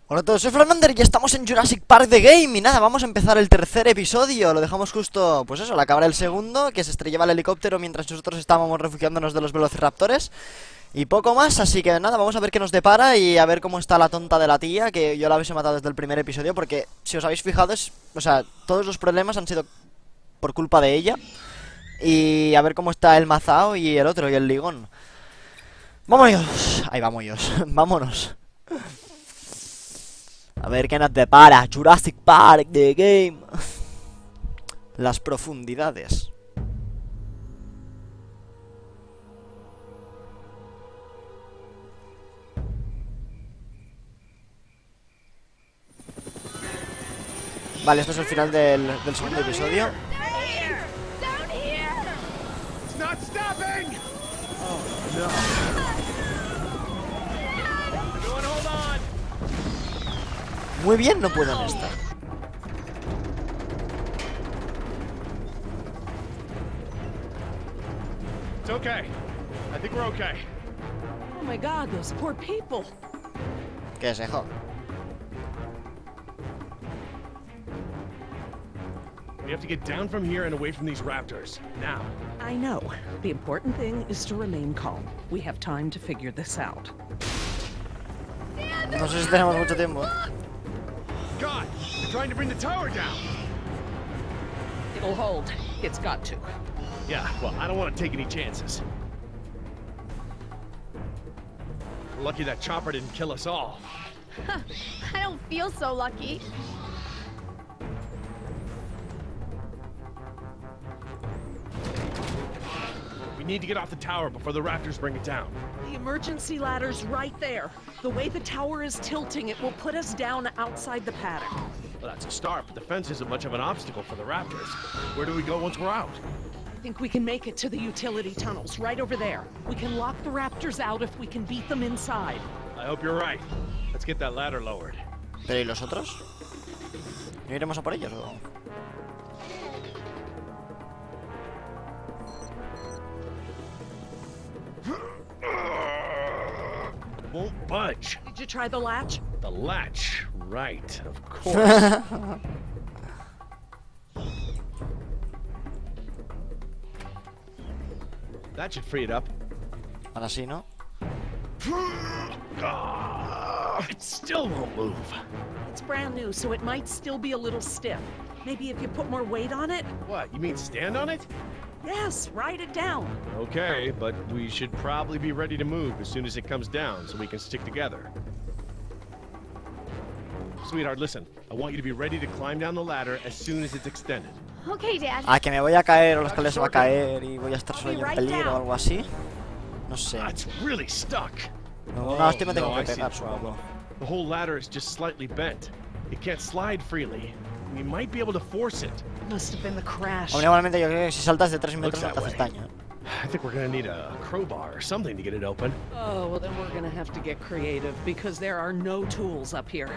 Hola a todos, soy Flanander y estamos en Jurassic Park The Game. Y nada, vamos a empezar el tercer episodio. Lo dejamos justo, pues eso, al acabar el segundo, que se estrellaba el helicóptero mientras nosotros estábamos refugiándonos de los velociraptores. Y poco más, así que nada, vamos a ver qué nos depara y a ver cómo está la tonta de la tía, que yo la habéis matado desde el primer episodio, porque si os habéis fijado, o sea, todos los problemas han sido por culpa de ella. Y a ver cómo está el mazao y el otro, y el ligón. ¡Vámonos! Ahí vámonos, vámonos. A ver qué nos depara Jurassic Park The Game. Las profundidades. Vale, esto es el final del segundo episodio. Muy bien, no pueden estar. It's okay. I think we're okay. Oh my God, those poor people. ¿Qué es, hijo? We have to get down from here and away from these raptors. Now. I know. The important thing is to remain calm. We have time to figure this out. No sé si tenemos mucho tiempo. God, they're trying to bring the tower down. It'll hold. It's got to. Yeah, well, I don't want to take any chances. We're lucky that chopper didn't kill us all. I don't feel so lucky. We need to get off the tower before the raptors bring it down. The emergency ladder's right there. The way the tower is tilting, it will put us down outside the paddock. Well, that's a start, but the fence isn't much of an obstacle for the raptors. Where do we go once we're out? I think we can make it to the utility tunnels, right over there. We can lock the raptors out if we can beat them inside. I hope you're right. Let's get that ladder lowered. ¿Pero y los otros? ¿No iremos a por ellos o...? Won't budge. Did you try the latch? The latch, right, of course. That should free it up. Ahora sí, ¿no? It still won't move. It's brand new, so it might still be a little stiff. Maybe if you put more weight on it? What, you mean stand on it? Yes, write it down. Okay, but we should probably be ready to move as soon as it comes down so we can stick together. Sweetheart, listen. I want you to be ready to climb down the ladder as soon as it's extended. Okay, Dad. Ah, que me voy a caer o la escalera se va a caer y voy a estar solo yo en peligro o algo así. No sé. It's really stuck. Una hostia me tengo que pegar, supongo. The whole ladder is just slightly bent. It can't slide freely. We might be able to force it. Must have been the crash. Hombre, igualmente yo creo que si saltas de 3 metros no te haces daño. I think we're gonna need a crowbar or something to get it open. Oh, well then we're gonna have to get creative because there are no tools up here.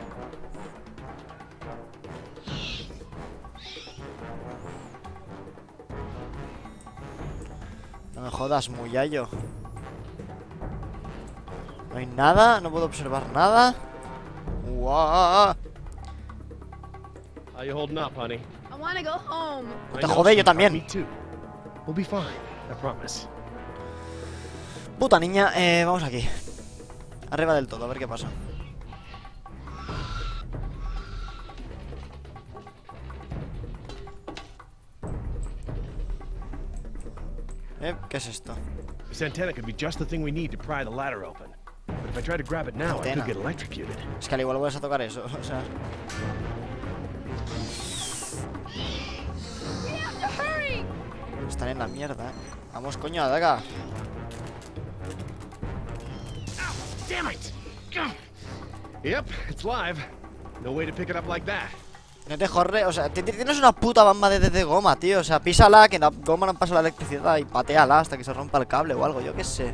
No me jodas, muyallo. No hay nada, no puedo observar nada. ¡Guau! How you holding up, honey? I want to go home. No te jode, yo también. Me too. We'll be fine, I promise. Puta niña, vamos aquí. Arriba del todo, a ver qué pasa. ¿Qué es esto? This antenna could be just the thing we need to pry the ladder open. But if I try to grab it now, I could get electrocuted. Es que al igual vuelves a tocar eso, o sea... We have to hurry. Están en la mierda, Vamos, coño, adaga. Damn it! Yep, it's live. No way to pick it up like that. No te jorre, o sea, tienes una puta bamba de goma, tío. O sea, písala, que la goma no pasa la electricidad y pateala hasta que se rompa el cable o algo, yo qué sé.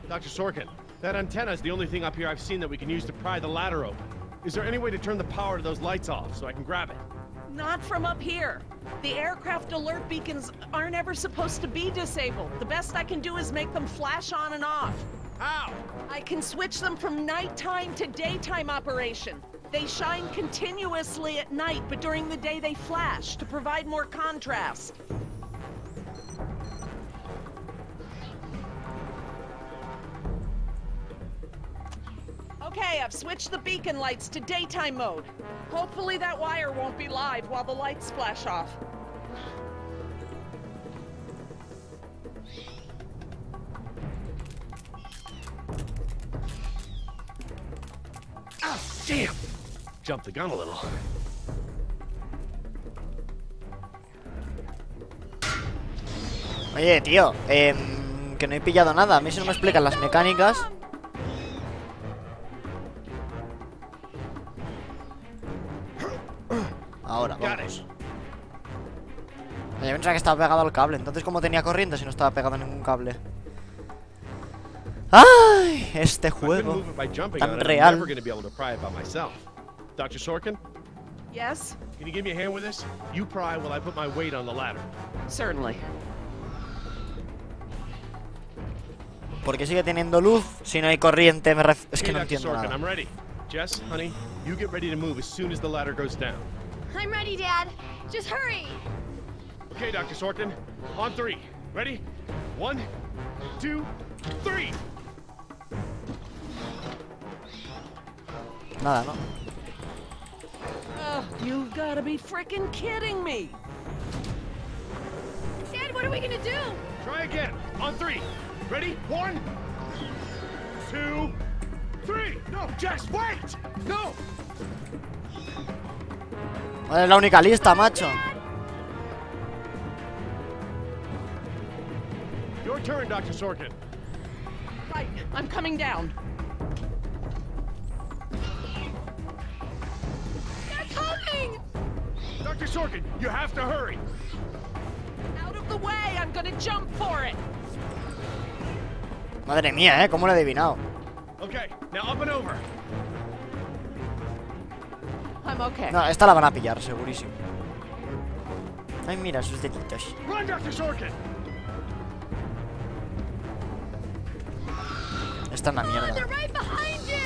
Dr. Sorkin, that antenna is the only thing up here I've seen that we can use to pry the ladder open. Is there any way to turn the power to those lights off so I can grab it? Not from up here. The aircraft alert beacons aren't ever supposed to be disabled. The best I can do is make them flash on and off. How? I can switch them from nighttime to daytime operation. They shine continuously at night, but during the day they flash to provide more contrast. Okay, I've switched the beacon lights to daytime mode. Hopefully that wire won't be live while the lights flash off. Ah, damn! Jumped the gun a little. Oye, tío, que no he pillado nada. A mí si no me explican las mecánicas. Ahora, vamos. Yo pensaba que estaba pegado al cable. Entonces, ¿cómo tenía corriente si no estaba pegado a ningún cable? ¡Ay! Este juego tan real. Dr. Sorkin? Yes? Can you give me a hand with this? You pry while I put my weight on the ladder. Certainly. ¿Por qué sigue teniendo luz si no hay corriente? Es que no Dr. entiendo Sorkin, nada. I'm ready. Jess, honey, you get ready to move as soon as the ladder goes down. I'm ready, Dad. Just hurry. Okay, Dr. Sorkin, on 3. Ready? 1, 2, 3. Nada, ¿no? You've gotta be frickin' kidding me! Dad, what are we gonna do? Try again. On 3. Ready? 1, 2, 3. No, Jess, wait! No! Es la única lista, macho. Your turn, Dr. Sorkin. Right, I'm coming down. They're coming! Dr. Sorkin, you have to hurry. Out of the way, I'm gonna jump for it! Madre mía, ¿cómo lo he adivinado? Okay, now up and over. I'm okay. No, esta la van a pillar, segurísimo. Ay, mira sus deditos. Run, Dr. Sorkin. Esta es una They're mierda. right behind you!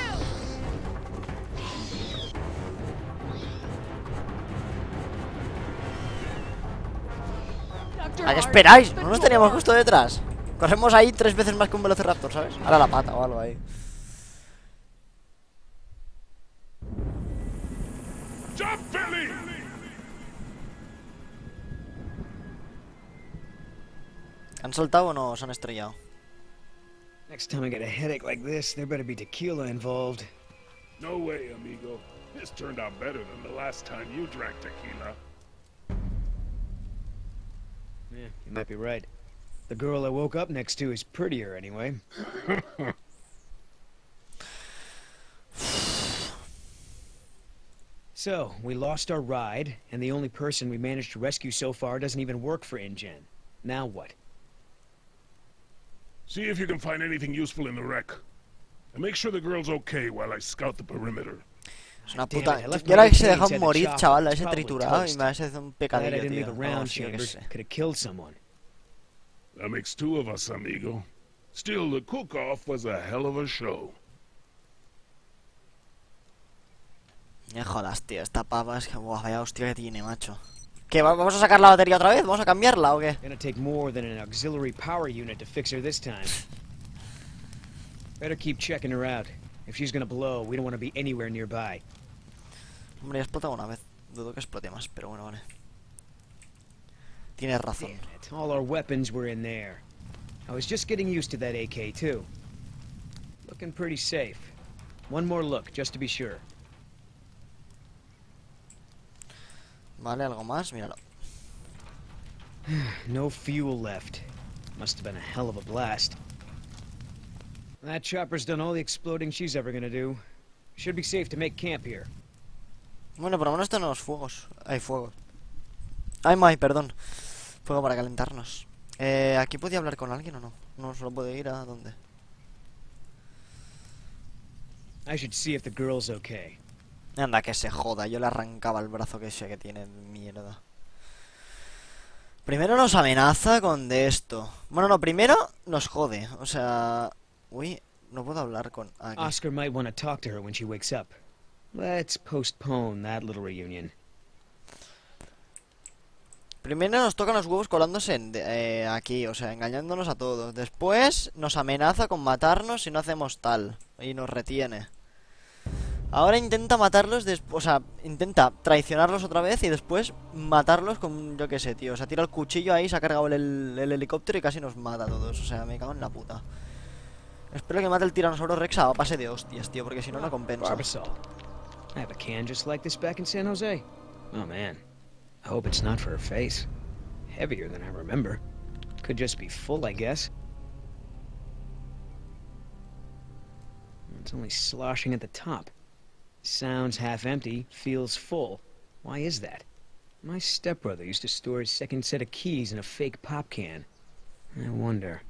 Dr. ¿A qué Hart, esperáis? the ¿No nos teníamos door. justo detrás? Corremos ahí 3 veces más que un velociraptor, ¿sabes? Ahora la pata o algo ahí. Jump, Billy! ¿Han soltado o no se han estrellado? Next time I get a headache like this, there better be tequila involved. No way, amigo. This turned out better than the last time you drank tequila. Yeah, you might be right. The girl I woke up next to is prettier anyway. So, we lost our ride, and the only person we managed to rescue so far doesn't even work for InGen. Now what? See if you can find anything useful in the wreck. And make sure the girl's okay while I scout the perimeter. Es una Damn puta... it, I left Yo ahora my que se AK deja inside the morir, chopper. chaval, It's ese probably triturado y toast. me hace un Glad I pecadillo, didn't leave tío. a No, round sí, yo qué chamber. sé. Could have killed someone. That makes 2 of us, amigo. Still, the cook-off was a hell of a show. Me jodas, tío, esta pava es que... Buah, vaya hostia que tiene, macho. ¿Qué, vamos a sacar la batería otra vez? ¿Vamos a cambiarla o qué? Gonna take more than an auxiliary power unit to fix her this time. Better keep checking her out. If she's gonna blow, we don't want to be anywhere nearby. Hombre, ya explota una vez. Dudo que explote más, pero bueno, vale. Tienes razón. Damn it, all our weapons were in there. I was just getting used to that AK too. Looking pretty safe. One more look, just to be sure. Vale, algo más, míralo. No fuel left. Must have been a hell of a blast. That chopper's done all the exploding she's ever gonna do. Should be safe to make camp here. Bueno, por lo menos tenemos fuegos. Hay fuego. Ay, Mai, perdón. Fuego para calentarnos. ¿Aquí podía hablar con alguien o no? No, solo puede ir a dónde. I should see if the girl's okay. Anda, que se joda. Yo le arrancaba el brazo que ese que tiene mierda. Primero nos amenaza con de esto. Bueno, no, primero nos jode. O sea... Uy, no puedo hablar con... aquí. Oscar might want to talk to her when she wakes up. Let's postpone that little reunion. Primero nos tocan los huevos colándose aquí, o sea, engañándonos a todos. Después nos amenaza con matarnos si no hacemos tal. Y nos retiene. Ahora intenta matarlos, o sea, intenta traicionarlos otra vez y después matarlos con, yo qué sé, tío. O sea, tira el cuchillo ahí, se ha cargado el helicóptero y casi nos mata a todos. O sea, me cago en la puta. Espero que mate el tiranosaurio Rex a base de hostias, tío, porque si no, no compensa. Barbasol. I have a can just like this back in San Jose. Oh man. I hope it's not for her face. Heavier than I remember. Could just be full, I guess. It's only sloshing at the top. Sounds half empty, feels full. Why is that? My stepbrother used to store his second set of keys in a fake pop can. I wonder.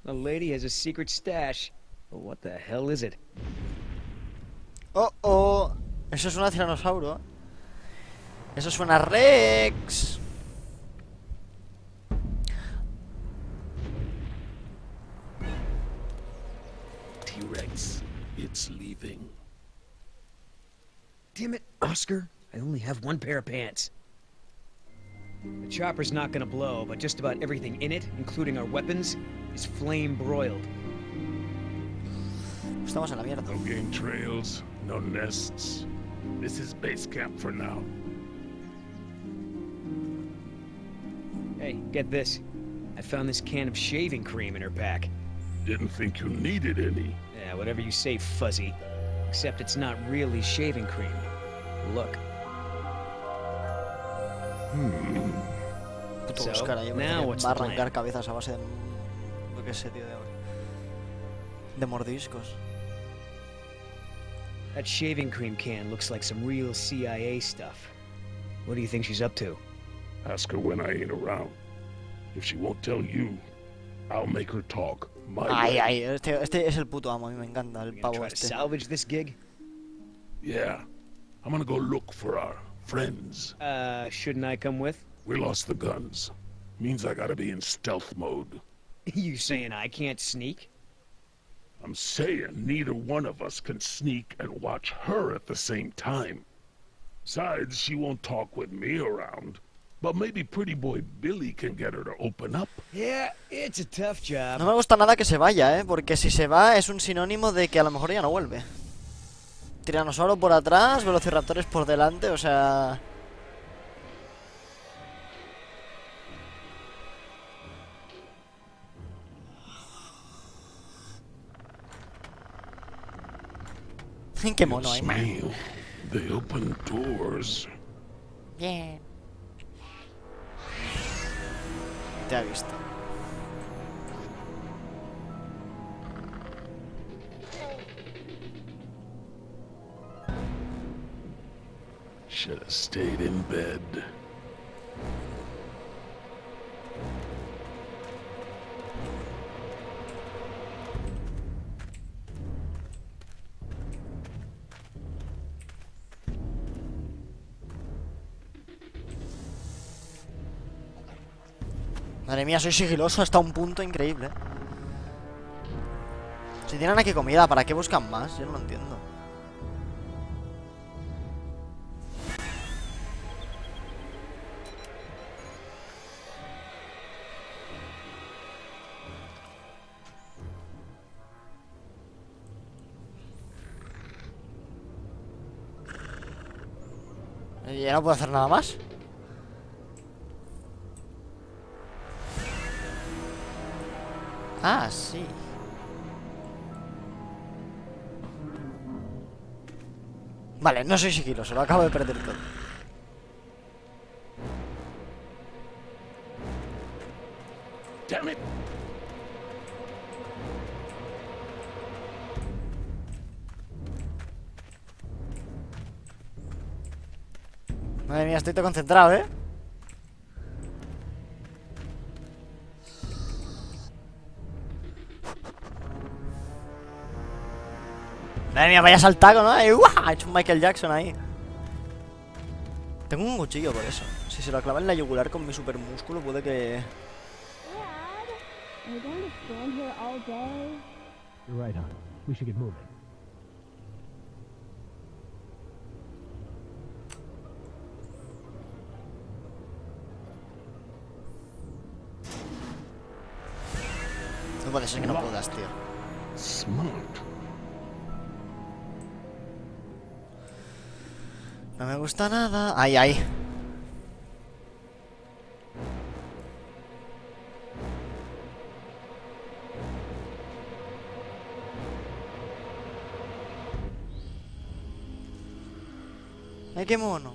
The lady has a secret stash. But what the hell is it? Oh, oh. Eso suena a tiranosaurio. Eso suena a Rex. T-Rex, it's leaving. Damn it, Oscar. I only have one pair of pants. The chopper's not gonna blow, but just about everything in it, including our weapons, is flame broiled. Estamos en la mierda. No game trails, no nests. This is base camp for now. Hey, get this. I found this can of shaving cream in her pack. Didn't think you needed any. Yeah, whatever you say, Fuzzy. Except it's not really shaving cream. Look. Puto So, Oscar ahí now que what's va a the plan? arrancar cabezas a base de... Lo que sé, tío, de mordiscos. That shaving cream can looks like some real CIA stuff. What do you think she's up to? Ask her when I ain't around. If she won't tell you, I'll make her talk my Ay, way. ay, este es el puto amo, a mí me encanta el You gonna pavo try to este. salvage this gig? Yeah, I'm gonna go look for our friends. Shouldn't I come with? We lost the guns. Means I gotta be in stealth mode. You saying I can't sneak? I'm saying neither one of us can sneak and watch her at the same time. Besides, she won't talk with me around. But maybe pretty boy Billy can get her to open up. Yeah, it's a tough job. No me gusta nada que se vaya, porque si se va es un sinónimo de que a lo mejor ya no vuelve. Tiranosaurio por atrás, velociraptores por delante, o sea... Qué mono hay, man. Smell. They open doors. Bien. Te ha visto. Should have stayed in bed. Madre mía, soy sigiloso hasta un punto increíble. Si tienen aquí comida, ¿para qué buscan más? Yo no lo entiendo. ¿Ya no puedo hacer nada más? Ah, sí. Vale, no soy sigiloso, lo acabo de perder todo. Damn it! Madre mía, estoy todo concentrado, ¿eh? Madre mía, vaya saltaco, ¿no? Ahí, ¡guau! Ha hecho un Michael Jackson ahí. Tengo un cuchillo por eso. Si se lo clava en la yugular con mi super músculo, puede que... Are we going to stand here all day? You're right, hon. We should get moving. No puede ser que no puedas, tío. Smart. No me gusta nada. Ay, ay. Ay, qué mono.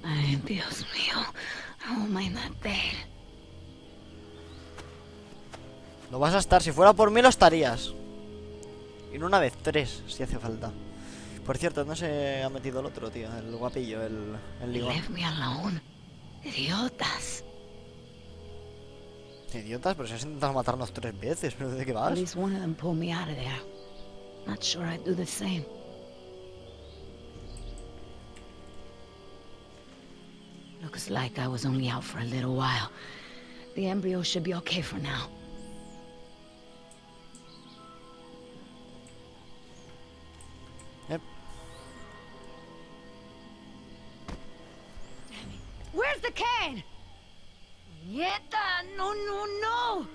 Ay, Dios mío. How am I not dead? Lo vas a estar. Si fuera por mí, lo estarías. Y no una vez, 3, si hace falta. Por cierto, ¿dónde se ha metido el otro, tío? El guapillo, el ligón. Leave me alone. Idiotas. Idiotas, pero si has intentado matarnos 3 veces. ¿Pero de qué At vas? least one of them pulled me out of there. Not sure I'd do the same. Looks like I was only out for a little while. The embryo should be okay for now. Yep. Where's the can? Nieta, no, no, no!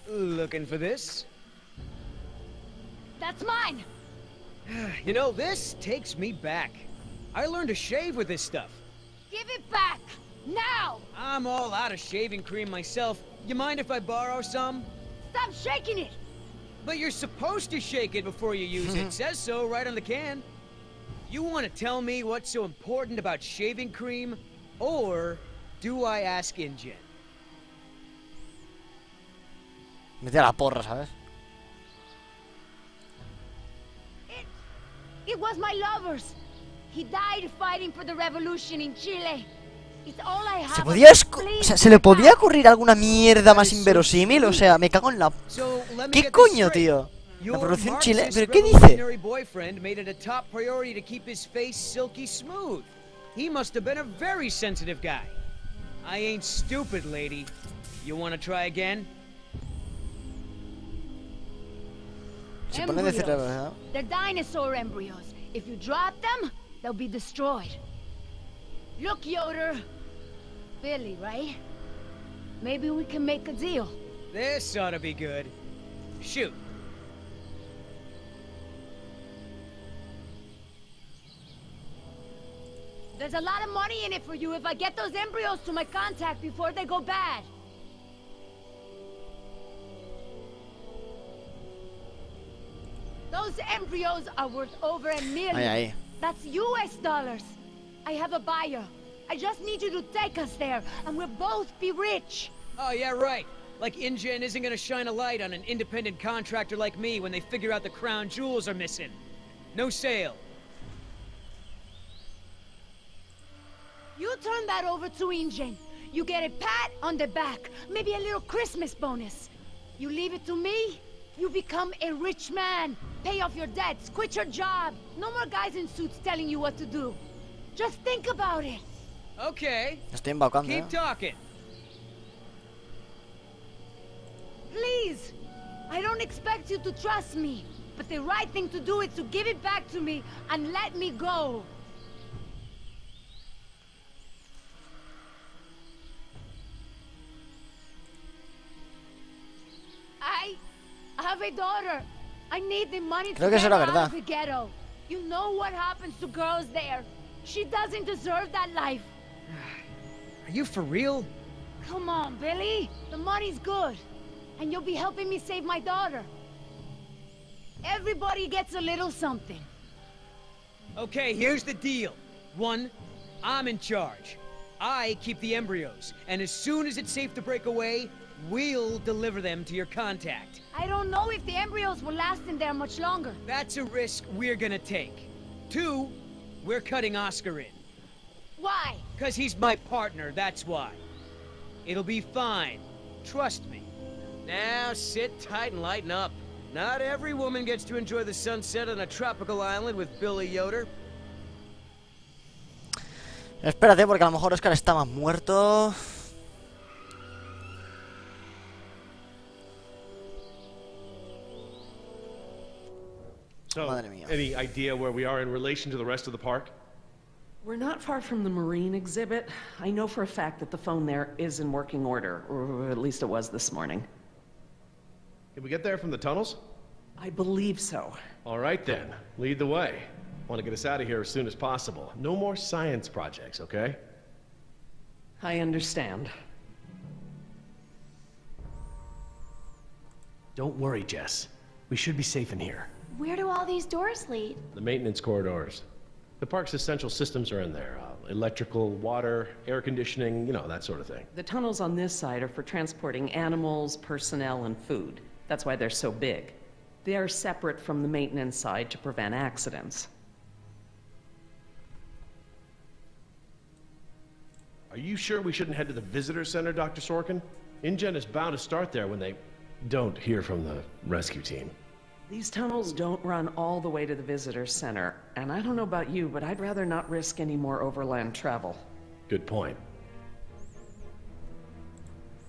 Looking for this? That's mine. You know, this takes me back. I learned to shave with this stuff. Give it back. Now. I'm all out of shaving cream myself. You mind if I borrow some? Stop shaking it. But you're supposed to shake it before you use it. It says so right on the can. You want to tell me what's so important about shaving cream? Or do I ask InGen? Mete a la porra, ¿sabes? It was my lover's. He died fighting for the revolution in Chile. It's all I have. O sea, ¿se le podía ocurrir alguna mierda más inverosímil? O sea, me cago en la... So, let me ¿Qué get this coño, straight. tío? La Your producción en Chile... Marxist ¿Pero qué dice? revolutionary boyfriend made it a top priority to keep his face silky smooth. He must have been a very sensitive guy. I ain't stupid, lady. You want to try again? Se pone de decir la verdad. They're dinosaur embryos. If you drop them, they'll be destroyed. Look, Yoder. Billy, right? Maybe we can make a deal. This ought to be good. Shoot. There's a lot of money in it for you if I get those embryos to my contact before they go bad. Those embryos are worth over $1 million. Ay, ay. That's US dollars. I have a buyer. I just need you to take us there, and we'll both be rich. Oh, yeah, right. Like InGen isn't gonna shine a light on an independent contractor like me when they figure out the crown jewels are missing. No sale. You turn that over to InGen. You get a pat on the back, maybe a little Christmas bonus. You leave it to me, you become a rich man. Pay off your debts, quit your job. No more guys in suits telling you what to do. Just think about it. Okay. Estoy embaucando, Keep talking. Please. I don't expect you to trust me, but the right thing to do is to give it back to me and let me go. I have a daughter. I need the money to Creo que get eso her era out verdad. of the ghetto. You know what happens to girls there. She doesn't deserve that life. Are you for real? Come on, Billy. The money's good. And you'll be helping me save my daughter. Everybody gets a little something. Okay, here's the deal. 1, I'm in charge. I keep the embryos, and as soon as it's safe to break away, we'll deliver them to your contact. I don't know if the embryos will last in there much longer. That's a risk we're gonna take. 2, we're cutting Oscar in. Why? 'Cause he's my partner, that's why. It'll be fine. Trust me. Now sit tight and lighten up. Not every woman gets to enjoy the sunset on a tropical island with Billy Yoder. Espérate, porque a lo mejor Oscar está más muerto. So, Madre mía. any idea where we are in relation to the rest of the park? We're not far from the marine exhibit. I know for a fact that the phone there is in working order, or at least it was this morning. Can we get there from the tunnels? I believe so. All right then, lead the way. Want to get us out of here as soon as possible. No more science projects, okay? I understand. Don't worry, Jess. We should be safe in here. Where do all these doors lead? The maintenance corridors. The park's essential systems are in there. Electrical, water, air conditioning, you know, that sort of thing. The tunnels on this side are for transporting animals, personnel, and food. That's why they're so big. They are separate from the maintenance side to prevent accidents. Are you sure we shouldn't head to the visitor center, Dr. Sorkin? InGen is bound to start there when they don't hear from the rescue team. These tunnels don't run all the way to the visitor center, and I don't know about you, but I'd rather not risk any more overland travel. Good point.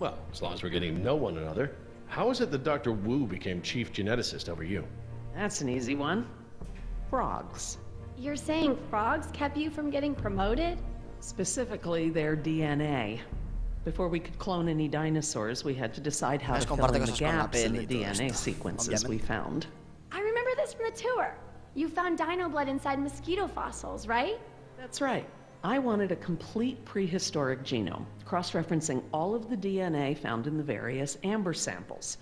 Well, as long as we're getting to know one another, how is it that Dr. Wu became chief geneticist over you? That's an easy one. Frogs. You're saying frogs kept you from getting promoted? Specifically, their DNA. Before we could clone any dinosaurs, we had to decide how to fill in the gaps in the DNA sequences we found. I remember this from the tour. You found dino blood inside mosquito fossils, right? That's right. I wanted a complete prehistoric genome, cross-referencing all of the DNA found in the various amber samples.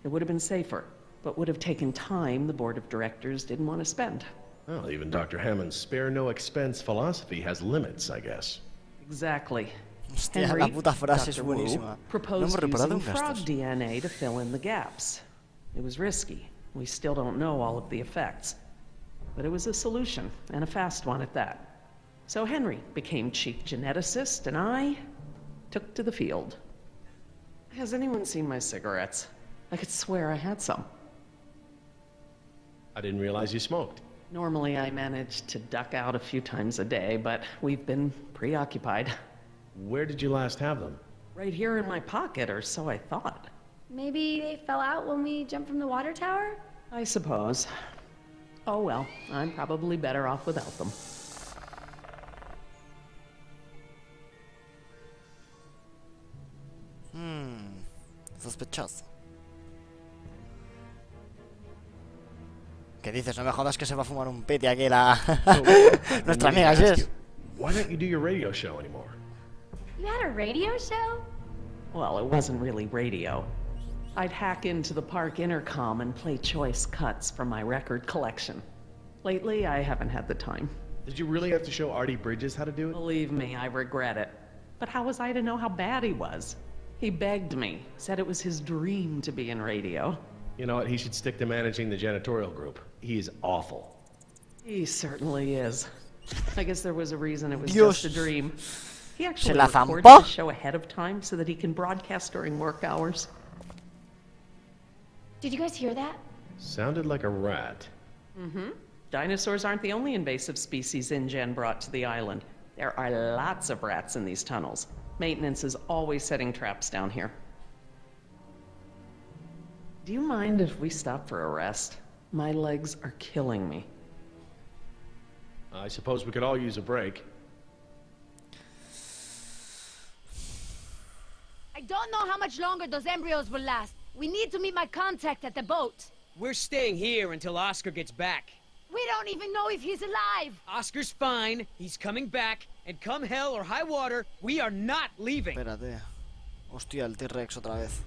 It would have been safer, but would have taken time the board of directors didn't want to spend. Well, even Dr. Hammond's spare no expense philosophy has limits, I guess. Exactly. Hostia, Henry, la puta frase es Dr. Wu, buenísima. No proposed hemos reparado using un frog gastos. DNA to fill in the gaps. It was risky. We still don't know all of the effects. But it was a solution, and a fast one at that. So Henry became chief geneticist, and I took to the field. Has anyone seen my cigarettes? I could swear I had some. I didn't realize you smoked. Normally I manage to duck out a few times a day, but we've been preoccupied. Where did you last have them? Right here in my pocket, or so I thought. Maybe they fell out when we jumped from the water tower? I suppose. Oh well, I'm probably better off without them. Sospechoso. ¿Qué dices? No me jodas que se va a fumar un peti aquí la... Nuestra amiga Jess. Why don't you do your radio show anymore? You had a radio show? Well, it wasn't really radio. I'd hack into the park intercom and play choice cuts from my record collection. Lately, I haven't had the time. Did you really have to show Artie Bridges how to do it? Believe me, I regret it. But how was I to know how bad he was? He begged me, said it was his dream to be in radio. You know what? He should stick to managing the janitorial group. He's awful. He certainly is. I guess there was a reason it was Dios. just a dream. He actually la records zampó. the show ahead of time so that he can broadcast during work hours. Did you guys hear that? Sounded like a rat. Mm-hmm. Dinosaurs aren't the only invasive species InGen brought to the island. There are lots of rats in these tunnels. Maintenance is always setting traps down here. Do you mind if we stop for a rest? My legs are killing me. I suppose we could all use a break. I don't know how much longer those embryos will last. We need to meet my contact at the boat. We're staying here until Oscar gets back. We don't even know if he's alive. Oscar's fine, he's coming back, and come hell or high water, we are not leaving. Espérate. Hostia, el T-Rex otra vez.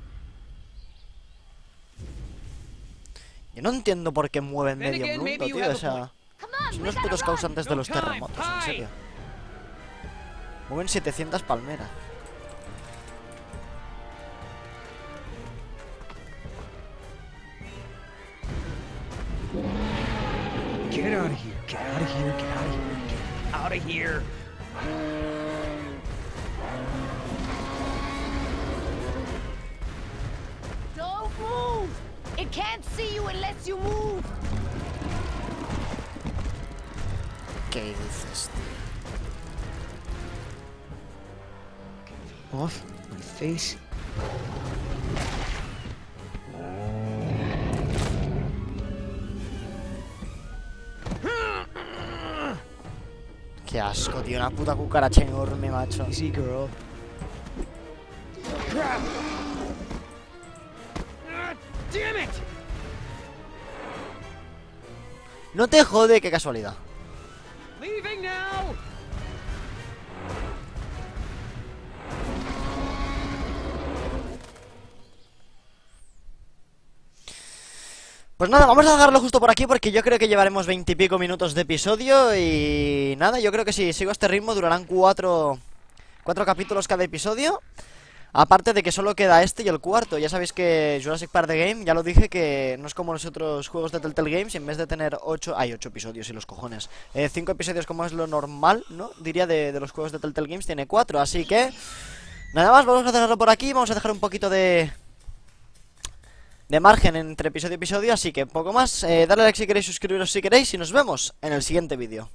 Yo no entiendo por qué mueven Then medio again, mundo, maybe you tío. have O a sea, point. Come on, son we los gotta putos run. causantes de No los time, terremotos, en hide. serio. Mueven 700 palmeras. Get out of here, get out of here, get out of here, get out of here. can't see you unless you move. ¿Qué dices, tío? Off my face. Qué asco, tío, una puta cucaracha enorme, macho. Easy, girl. Crap! Damn it! No te jode, qué casualidad. Leaving now! Pues nada, vamos a dejarlo justo por aquí porque yo creo que llevaremos 20 y pico minutos de episodio. Y nada, yo creo que si sigo este ritmo durarán cuatro capítulos cada episodio. Aparte de que solo queda este y el cuarto. Ya sabéis que Jurassic Park The Game, ya lo dije, que no es como los otros juegos de Telltale Games. Y en vez de tener 8 episodios y los cojones, 5 episodios como es lo normal, ¿no? Diría de los juegos de Telltale Games, tiene 4. Así que nada más, vamos a dejarlo por aquí. Vamos a dejar un poquito de margen entre episodio y episodio. Así que poco más, dale like si queréis, suscribiros si queréis. Y nos vemos en el siguiente vídeo.